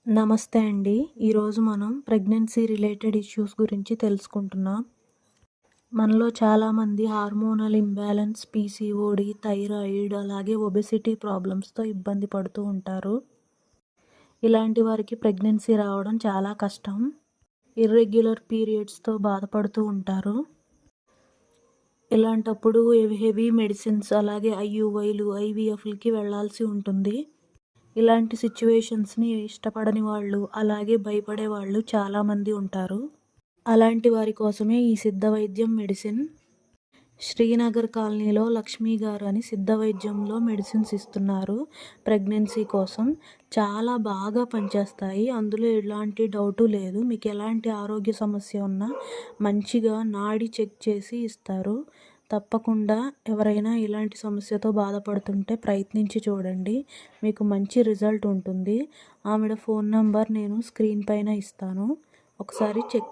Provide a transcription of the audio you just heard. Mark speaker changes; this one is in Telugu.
Speaker 1: నమస్తే అండి. ఈరోజు మనం ప్రెగ్నెన్సీ రిలేటెడ్ ఇష్యూస్ గురించి తెలుసుకుంటున్నాం. మనలో చాలామంది హార్మోనల్ ఇంబ్యాలెన్స్, పీసీఓడి, థైరాయిడ్ అలాగే ఒబెసిటీ ప్రాబ్లమ్స్‌తో ఇబ్బంది పడుతూ ఉంటారు. ఇలాంటి వారికి ప్రెగ్నెన్సీ రావడం చాలా కష్టం. ఇర్రెగ్యులర్ పీరియడ్స్‌తో బాధపడుతూ ఉంటారు. ఇలాంటప్పుడు హెవీ మెడిసిన్స్ అలాగే ఐయుఐలు, ఐవీఎఫ్‌లకి వెళ్ళాల్సి ఉంటుంది. ఇలాంటి సిట్యుయేషన్స్‌ని ఇష్టపడని వాళ్ళు, అలాగే భయపడే వాళ్ళు చాలామంది ఉంటారు. అలాంటి వారి కోసమే ఈ సిద్ధ వైద్యం మెడిసిన్. శ్రీనగర్ కాలనీలో లక్ష్మి గారు అని సిద్ధ వైద్యంలో మెడిసిన్స్ ఇస్తున్నారు ప్రెగ్నెన్సీ కోసం. చాలా బాగా పనిచేస్తాయి. అందులో ఎలాంటి డౌటు లేదు. మీకు ఎలాంటి ఆరోగ్య సమస్య ఉన్నా మంచిగా నాడి చెక్ చేసి ఇస్తారు. తప్పకుండా ఎవరైనా ఇలాంటి సమస్యతో బాధపడుతుంటే ప్రయత్నించి చూడండి. మీకు మంచి రిజల్ట్ ఉంటుంది. ఆవిడ ఫోన్ నంబర్ నేను స్క్రీన్ పైన ఇస్తాను. ఒకసారి చెక్